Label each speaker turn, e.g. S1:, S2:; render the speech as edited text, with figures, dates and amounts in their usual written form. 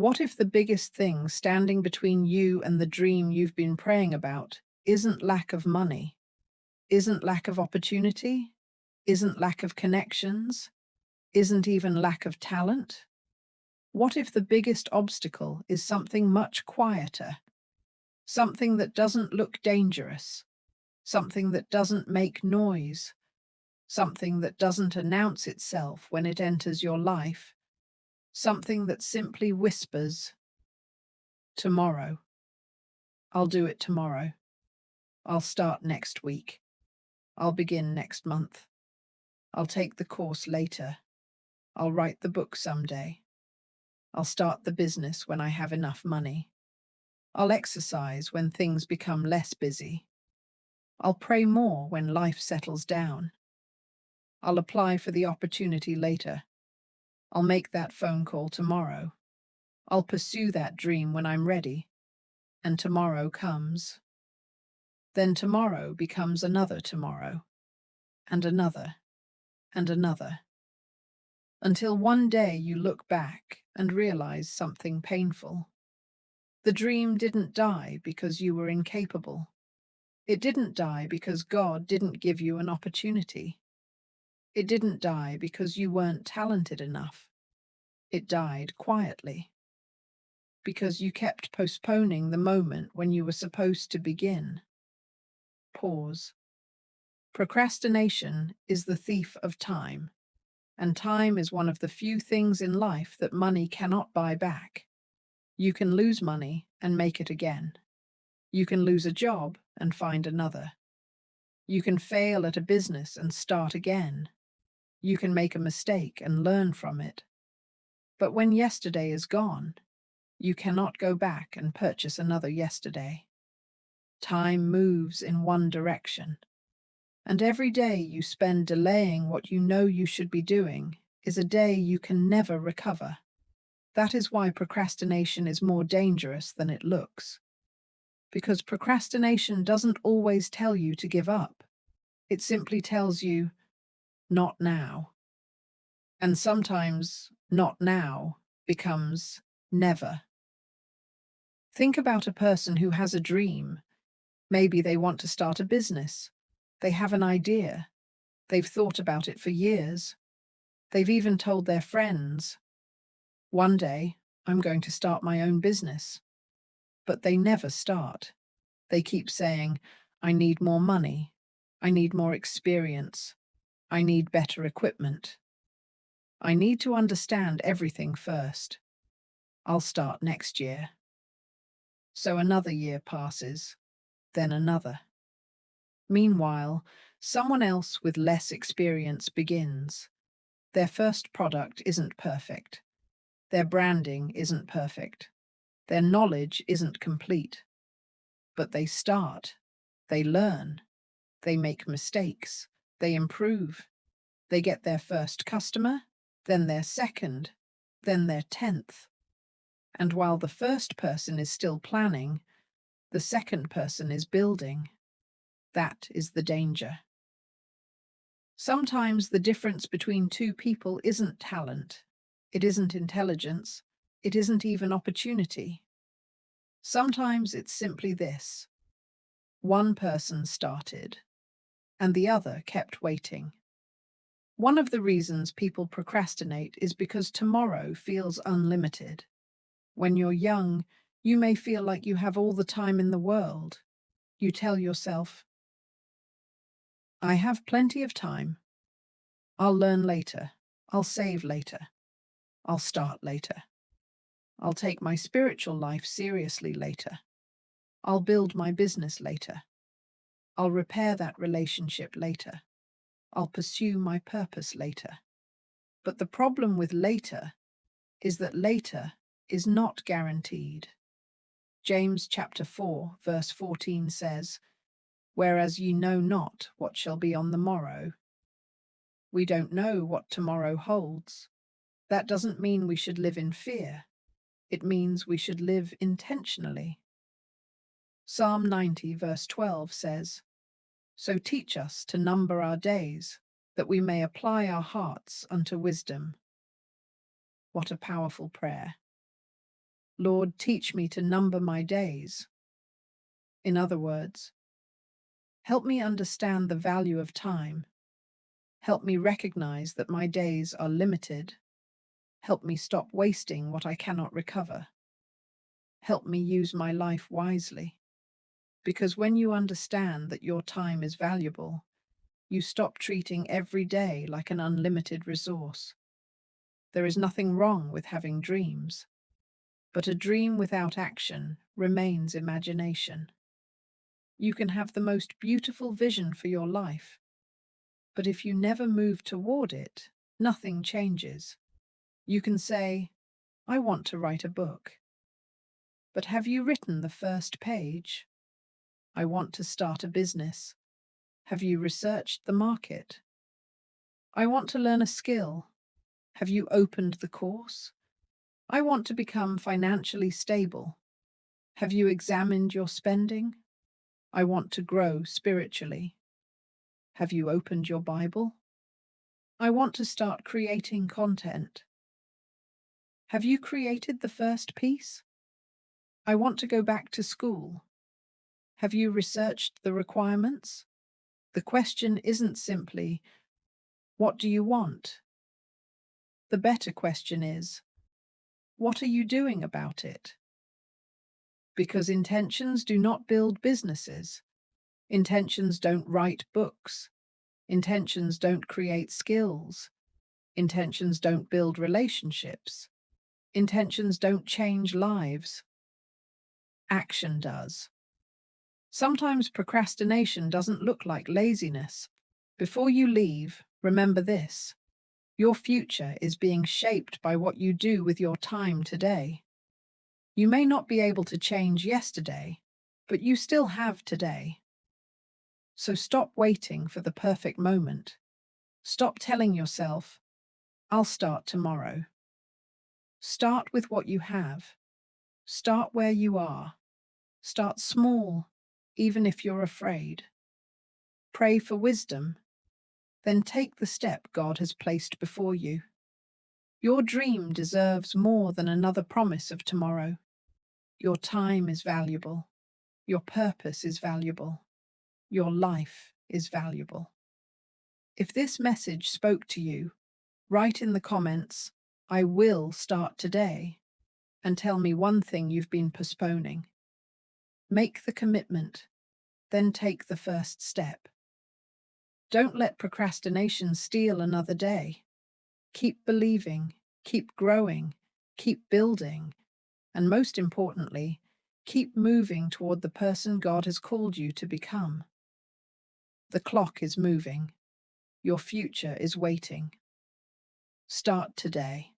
S1: What if the biggest thing standing between you and the dream you've been praying about isn't lack of money, isn't lack of opportunity, isn't lack of connections, isn't even lack of talent? What if the biggest obstacle is something much quieter, something that doesn't look dangerous, something that doesn't make noise, something that doesn't announce itself when it enters your life, something that simply whispers, tomorrow, I'll do it tomorrow, I'll start next week, I'll begin next month, I'll take the course later, I'll write the book someday, I'll start the business when I have enough money, I'll exercise when things become less busy, I'll pray more when life settles down, I'll apply for the opportunity later, I'll make that phone call tomorrow, I'll pursue that dream when I'm ready, and tomorrow comes. Then tomorrow becomes another tomorrow, and another, and another, until one day you look back and realize something painful. The dream didn't die because you were incapable. It didn't die because God didn't give you an opportunity. It didn't die because you weren't talented enough. It died quietly because you kept postponing the moment when you were supposed to begin. Pause. Procrastination is the thief of time, and time is one of the few things in life that money cannot buy back. You can lose money and make it again. You can lose a job and find another. You can fail at a business and start again. You can make a mistake and learn from it. But when yesterday is gone, you cannot go back and purchase another yesterday. Time moves in one direction, and every day you spend delaying what you know you should be doing is a day you can never recover. That is why procrastination is more dangerous than it looks. Because procrastination doesn't always tell you to give up. It simply tells you, not now. And sometimes, not now becomes never. Think about a person who has a dream. Maybe they want to start a business. They have an idea. They've thought about it for years. They've even told their friends, one day I'm going to start my own business. But they never start. They keep saying, I need more money. I need more experience. I need better equipment. I need to understand everything first. I'll start next year. So another year passes, then another. Meanwhile, someone else with less experience begins. Their first product isn't perfect. Their branding isn't perfect. Their knowledge isn't complete. But they start. They learn. They make mistakes. They improve. They get their first customer, then their second, then their 10th. And while the first person is still planning, the second person is building. That is the danger. Sometimes the difference between two people isn't talent. It isn't intelligence. It isn't even opportunity. Sometimes it's simply this. One person started, and the other kept waiting. One of the reasons people procrastinate is because tomorrow feels unlimited. When you're young, you may feel like you have all the time in the world. You tell yourself, I have plenty of time. I'll learn later. I'll save later. I'll start later. I'll take my spiritual life seriously later. I'll build my business later. I'll repair that relationship later. I'll pursue my purpose later. But the problem with later is that later is not guaranteed. James chapter 4, verse 14 says, Whereas ye know not what shall be on the morrow. We don't know what tomorrow holds. That doesn't mean we should live in fear. It means we should live intentionally. Psalm 90, verse 12 says, So teach us to number our days, that we may apply our hearts unto wisdom. What a powerful prayer. Lord, teach me to number my days. In other words, help me understand the value of time. Help me recognize that my days are limited. Help me stop wasting what I cannot recover. Help me use my life wisely. Because when you understand that your time is valuable, you stop treating every day like an unlimited resource. There is nothing wrong with having dreams, but a dream without action remains imagination. You can have the most beautiful vision for your life, but if you never move toward it, nothing changes. You can say, I want to write a book. But have you written the first page? I want to start a business. Have you researched the market? I want to learn a skill. Have you opened the course? I want to become financially stable. Have you examined your spending? I want to grow spiritually. Have you opened your Bible? I want to start creating content. Have you created the first piece? I want to go back to school. Have you researched the requirements? The question isn't simply, what do you want? The better question is, what are you doing about it? Because intentions do not build businesses. Intentions don't write books. Intentions don't create skills. Intentions don't build relationships. Intentions don't change lives. Action does. Sometimes procrastination doesn't look like laziness. Before you leave, remember this. Your future is being shaped by what you do with your time today. You may not be able to change yesterday, but you still have today. So stop waiting for the perfect moment. Stop telling yourself, I'll start tomorrow. Start with what you have. Start where you are. Start small, even if you're afraid. Pray for wisdom, then take the step God has placed before you. Your dream deserves more than another promise of tomorrow. Your time is valuable. Your purpose is valuable. Your life is valuable. If this message spoke to you, write in the comments, I will start today, and tell me one thing you've been postponing. Make the commitment, then take the first step. Don't let procrastination steal another day. Keep believing, keep growing, keep building, and most importantly, keep moving toward the person God has called you to become. The clock is moving. Your future is waiting. Start today.